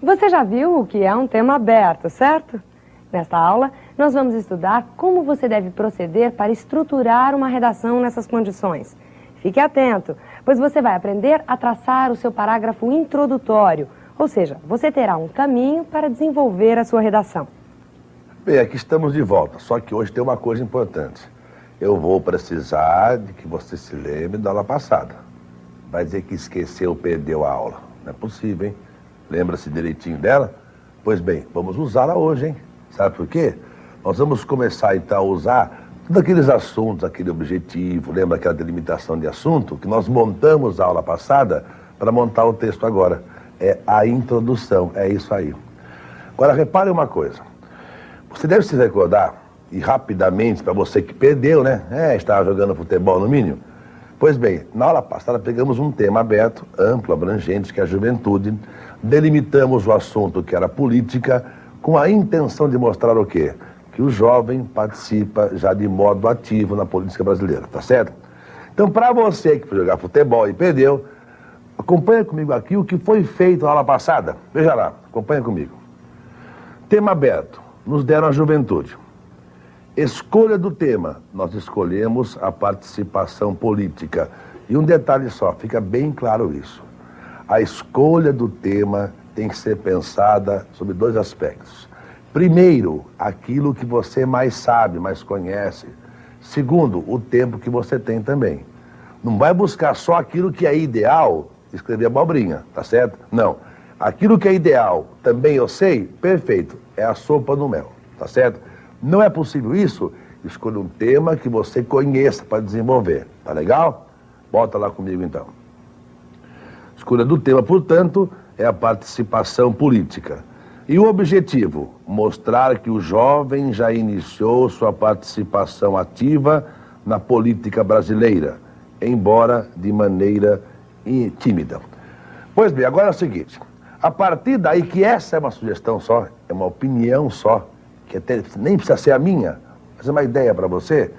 Você já viu o que é um tema aberto, certo? Nesta aula, nós vamos estudar como você deve proceder para estruturar uma redação nessas condições. Fique atento, pois você vai aprender a traçar o seu parágrafo introdutório, ou seja, você terá um caminho para desenvolver a sua redação. Bem, aqui estamos de volta, só que hoje tem uma coisa importante. Eu vou precisar de que você se lembre da aula passada. Vai dizer que esqueceu, perdeu a aula. Não é possível, hein? Lembra-se direitinho dela? Pois bem, vamos usá-la hoje, hein? Sabe por quê? Nós vamos começar, então, a usar todos aqueles assuntos, aquele objetivo, lembra aquela delimitação de assunto que nós montamos a aula passada para montar o texto agora. É a introdução, é isso aí. Agora, repare uma coisa. Você deve se recordar, e rapidamente, para você que perdeu, né? Estava jogando futebol no mínimo. Pois bem, na aula passada pegamos um tema aberto, amplo, abrangente, que é a juventude. Delimitamos o assunto, que era política, com a intenção de mostrar o quê? Que o jovem participa já de modo ativo na política brasileira, tá certo? Então, para você que foi jogar futebol e perdeu, acompanha comigo aqui o que foi feito na aula passada. Veja lá, acompanha comigo. Tema aberto, nos deram a juventude. Escolha do tema, nós escolhemos a participação política. E um detalhe só, fica bem claro isso. A escolha do tema tem que ser pensada sobre dois aspectos. Primeiro, aquilo que você mais sabe, mais conhece. Segundo, o tempo que você tem também. Não vai buscar só aquilo que é ideal, escrever abobrinha, tá certo? Não. Aquilo que é ideal, também eu sei, perfeito, é a sopa no mel, tá certo? Não é possível isso? Escolha um tema que você conheça para desenvolver, tá legal? Bota lá comigo então. Escolha do tema, portanto, é a participação política. E o objetivo? Mostrar que o jovem já iniciou sua participação ativa na política brasileira, embora de maneira tímida. Pois bem, agora é o seguinte, a partir daí que essa é uma sugestão só, é uma opinião só, que até nem precisa ser a minha, mas é uma ideia para você,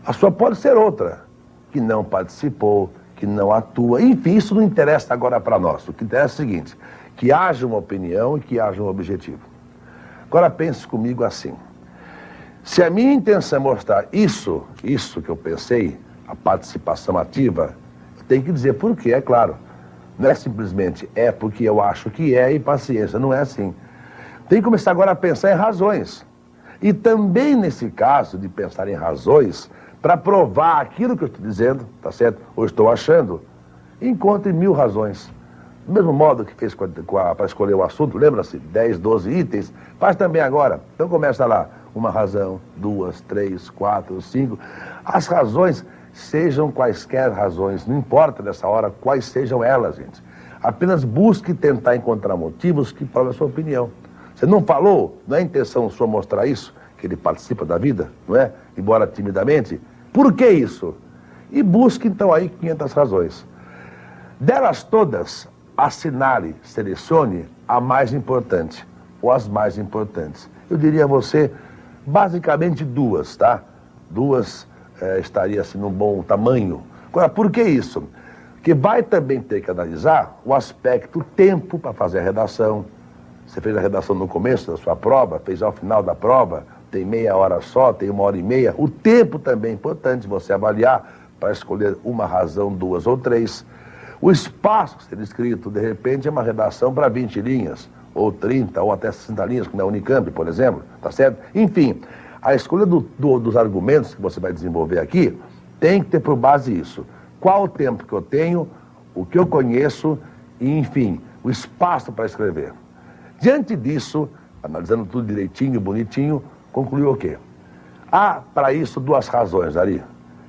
a sua pode ser outra, que não participou, que não atua, enfim, isso não interessa agora para nós. O que interessa é o seguinte, que haja uma opinião e que haja um objetivo. Agora pense comigo assim, se a minha intenção é mostrar isso que eu pensei, a participação ativa, tem que dizer por quê, é claro. Não é simplesmente é porque eu acho que é e paciência, não é assim. Tem que começar agora a pensar em razões. E também nesse caso de pensar em razões, para provar aquilo que eu estou dizendo, tá certo? Ou estou achando, encontre 1000 razões. Do mesmo modo que fez para escolher o assunto, lembra-se? 10, 12 itens, faz também agora. Então começa lá, uma razão, 2, 3, 4, 5. As razões, sejam quaisquer razões, não importa nessa hora quais sejam elas, gente. Apenas busque tentar encontrar motivos que provem a sua opinião. Você não falou, não é intenção sua mostrar isso, que ele participa da vida, não é? Embora timidamente. Por que isso? E busque então aí 500 razões. Delas todas, assinale, selecione a mais importante, ou as mais importantes. Eu diria a você, basicamente 2, tá? 2 estaria assim num bom tamanho. Agora, por que isso? Porque vai também ter que analisar o aspecto tempo para fazer a redação. Você fez a redação no começo da sua prova, fez ao final da prova, tem meia hora só, tem 1h30. O tempo também é importante você avaliar para escolher uma razão, 2 ou 3. O espaço ser escrito, de repente, é uma redação para 20 linhas, ou 30, ou até 60 linhas, como é a Unicamp, por exemplo, tá certo? Enfim, a escolha dos argumentos que você vai desenvolver aqui tem que ter por base isso. Qual o tempo que eu tenho, o que eu conheço e, enfim, o espaço para escrever. Diante disso, analisando tudo direitinho, bonitinho, concluiu o quê? Há para isso 2 razões, Ari.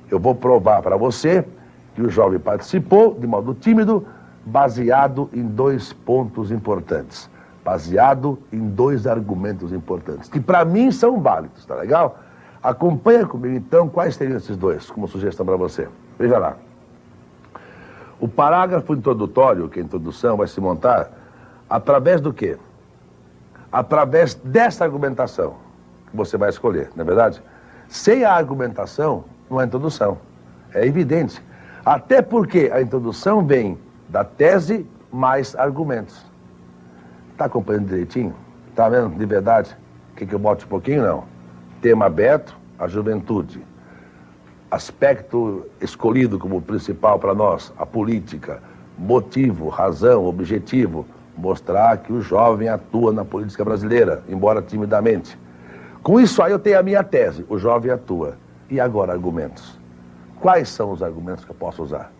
Eu vou provar para você que o jovem participou de modo tímido, baseado em 2 pontos importantes. Baseado em 2 argumentos importantes, que para mim são válidos, tá legal? Acompanha comigo então quais seriam esses 2, como sugestão para você. Veja lá. O parágrafo introdutório, que é a introdução, vai se montar através do quê? Através dessa argumentação que você vai escolher, não é verdade? Sem a argumentação, não há introdução. É evidente. Até porque a introdução vem da tese mais argumentos. Está acompanhando direitinho? Está vendo de verdade? Quer que eu bote um pouquinho? Não. Tema aberto, a juventude. Aspecto escolhido como principal para nós, a política. Motivo, razão, objetivo, mostrar que o jovem atua na política brasileira, embora timidamente. Com isso aí eu tenho a minha tese, o jovem atua. E agora, argumentos? Quais são os argumentos que eu posso usar?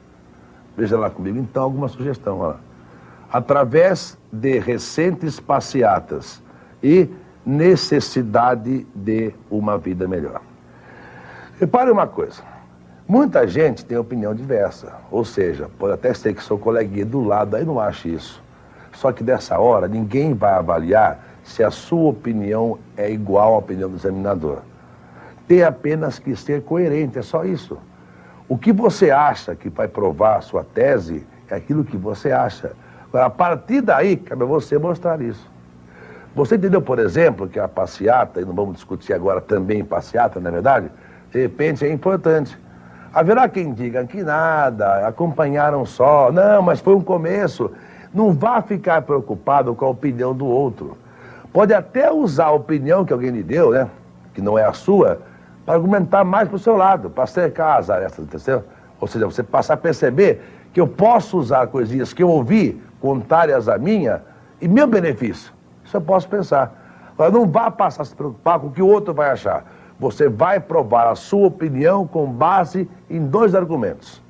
Veja lá comigo, então, alguma sugestão. Olha lá. Através de recentes passeatas e necessidade de uma vida melhor. Repare uma coisa, muita gente tem opinião diversa, ou seja, pode até ser que seu coleguinha do lado aí não ache isso. Só que dessa hora ninguém vai avaliar se a sua opinião é igual à opinião do examinador. Tem apenas que ser coerente, é só isso. O que você acha que vai provar a sua tese é aquilo que você acha. Agora, a partir daí, cabe a você mostrar isso. Você entendeu, por exemplo, que a passeata, e não vamos discutir agora também passeata, não é verdade? De repente é importante. Haverá quem diga que nada, acompanharam só, não, mas foi um começo. Não vá ficar preocupado com a opinião do outro. Pode até usar a opinião que alguém lhe deu, né, que não é a sua, para argumentar mais para o seu lado, para cercar as arestas, entendeu? Ou seja, você passar a perceber que eu posso usar coisinhas que eu ouvi, contrárias à minha, em meu benefício. Isso eu posso pensar. Agora, não vá passar a se preocupar com o que o outro vai achar. Você vai provar a sua opinião com base em 2 argumentos.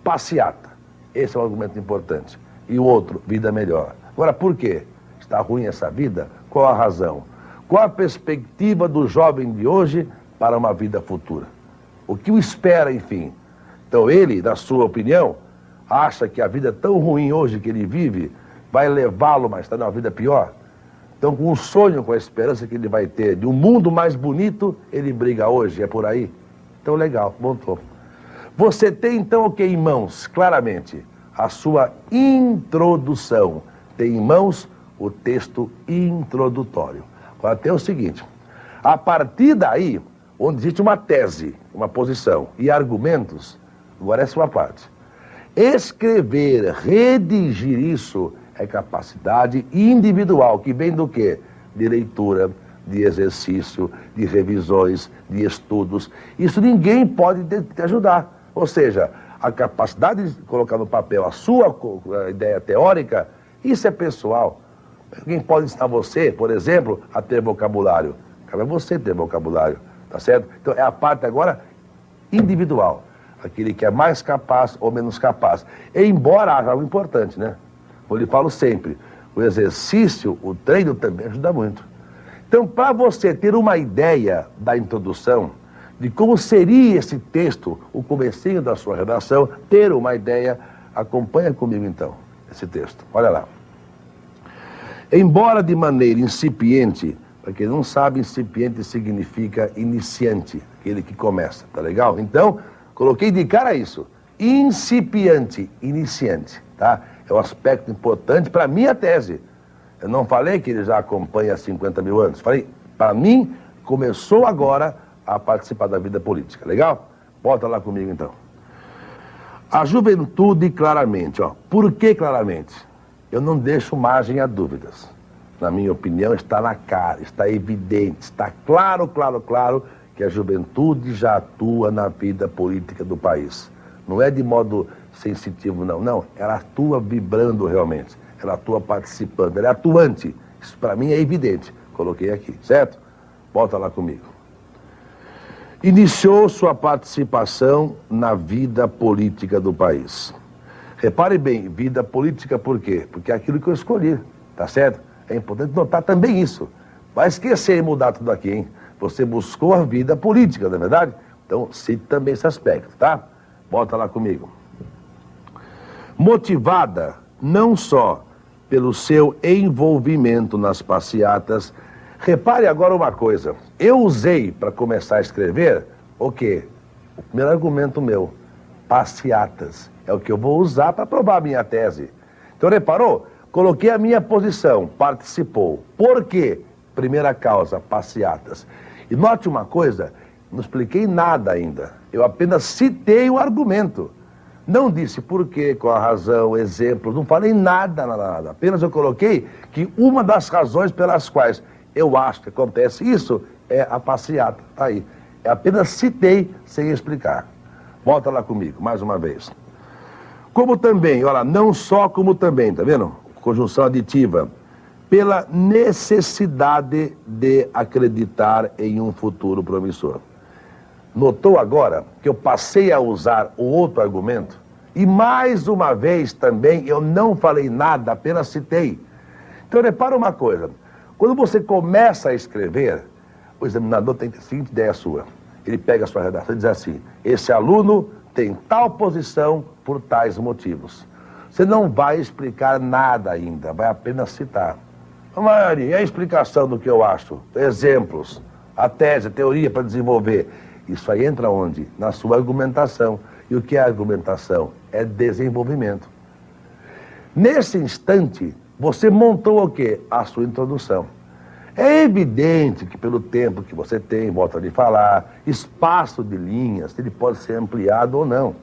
Passeata. Esse é um argumento importante. E o outro, vida melhor. Agora, por quê? Está ruim essa vida? Qual a razão? Qual a perspectiva do jovem de hoje para uma vida futura? O que o espera, enfim? Então ele, na sua opinião, acha que a vida tão ruim hoje que ele vive vai levá-lo mais tarde a uma vida pior? Então, com o sonho, com a esperança que ele vai ter de um mundo mais bonito, ele briga hoje, é por aí? Então, legal, montou. Você tem, então, o que em mãos? Claramente, a sua introdução. Tem em mãos o texto introdutório. Agora, tem o seguinte, a partir daí, onde existe uma tese, uma posição e argumentos, agora essa é uma parte. Escrever, redigir isso é capacidade individual, que vem do quê? De leitura, de exercício, de revisões, de estudos. Isso ninguém pode te ajudar. Ou seja, a capacidade de colocar no papel a sua ideia teórica, isso é pessoal. Quem pode ensinar você, por exemplo, a ter vocabulário? Cabe a você ter vocabulário, tá certo? Então é a parte agora individual. Aquele que é mais capaz ou menos capaz. Embora haja algo importante, né? Eu lhe falo sempre, o exercício, o treino também ajuda muito. Então, para você ter uma ideia da introdução, de como seria esse texto, o comecinho da sua redação, ter uma ideia, acompanha comigo então, esse texto. Olha lá. Embora de maneira incipiente, para quem não sabe, incipiente significa iniciante, aquele que começa, tá legal? Então, coloquei de cara isso, incipiente, iniciante, tá? É um aspecto importante para a minha tese. Eu não falei que ele já acompanha há 50 mil anos. Falei, para mim, começou agora a participar da vida política. Legal? Bota lá comigo, então. A juventude, claramente, ó. Por que claramente? Eu não deixo margem a dúvidas. Na minha opinião, está na cara, está evidente, está claro que a juventude já atua na vida política do país. Não é de modo sensitivo, não. Não, ela atua vibrando realmente. Ela atua participando, ela é atuante. Isso para mim é evidente. Coloquei aqui, certo? Volta lá comigo. Iniciou sua participação na vida política do país. Repare bem, vida política por quê? Porque é aquilo que eu escolhi, tá certo? É importante notar também isso. Vai esquecer e mudar tudo aqui, hein? Você buscou a vida política, não é verdade? Então, cite também esse aspecto, tá? Volta lá comigo. Motivada não só pelo seu envolvimento nas passeatas. Repare agora uma coisa. Eu usei para começar a escrever o quê? O primeiro argumento meu, passeatas. É o que eu vou usar para provar a minha tese. Então, reparou? Coloquei a minha posição, participou. Por quê? Primeira causa, passeatas. E note uma coisa, não expliquei nada ainda. Eu apenas citei o argumento. Não disse por quê, qual a razão, exemplos, não falei nada, nada. Apenas eu coloquei que uma das razões pelas quais eu acho que acontece isso é a passeata. Tá aí. Eu apenas citei sem explicar. Volta lá comigo, mais uma vez. Como também, olha, não só como também, tá vendo? Conjunção aditiva. Pela necessidade de acreditar em um futuro promissor. Notou agora que eu passei a usar o outro argumento? E mais uma vez também eu não falei nada, apenas citei. Então repara uma coisa, quando você começa a escrever, o examinador tem a seguinte ideia sua. Ele pega a sua redação e diz assim, esse aluno tem tal posição por tais motivos. Você não vai explicar nada ainda, vai apenas citar. Mari, e a explicação do que eu acho? Exemplos, a tese, a teoria para desenvolver. Isso aí entra onde? Na sua argumentação. E o que é argumentação? É desenvolvimento. Nesse instante, você montou o quê? A sua introdução. É evidente que pelo tempo que você tem, volta a falar, espaço de linhas, ele pode ser ampliado ou não.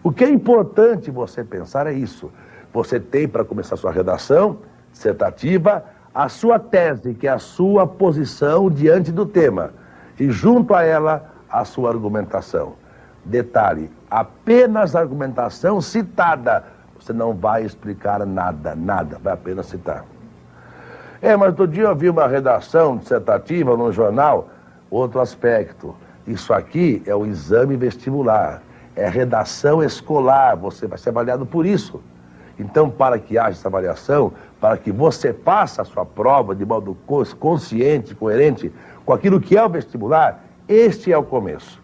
O que é importante você pensar é isso. Você tem para começar a sua redação dissertativa, a sua tese, que é a sua posição diante do tema, e junto a ela, a sua argumentação. Detalhe, apenas a argumentação citada, você não vai explicar nada, vai apenas citar. Mas outro dia eu vi uma redação dissertativa num jornal, outro aspecto. Isso aqui é o exame vestibular, é redação escolar, você vai ser avaliado por isso. Então, para que haja essa avaliação, para que você faça a sua prova de modo consciente, coerente com aquilo que é o vestibular, este é o começo.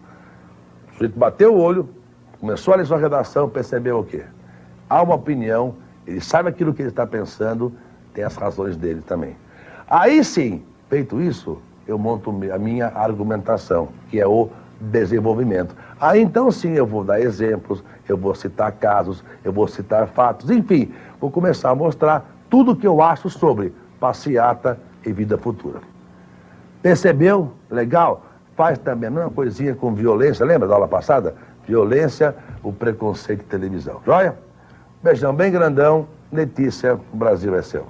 O sujeito bateu o olho, começou a ler sua redação, percebeu o quê? Há uma opinião, ele sabe aquilo que ele está pensando, tem as razões dele também. Aí sim, feito isso, eu monto a minha argumentação, que é o desenvolvimento. Aí então sim eu vou dar exemplos, eu vou citar casos, eu vou citar fatos, enfim, vou começar a mostrar tudo o que eu acho sobre passeata e vida futura. Percebeu? Legal? Faz também a mesma coisinha com violência, lembra da aula passada? Violência, o preconceito de televisão. Joia? Beijão bem grandão, Letícia, o Brasil é seu.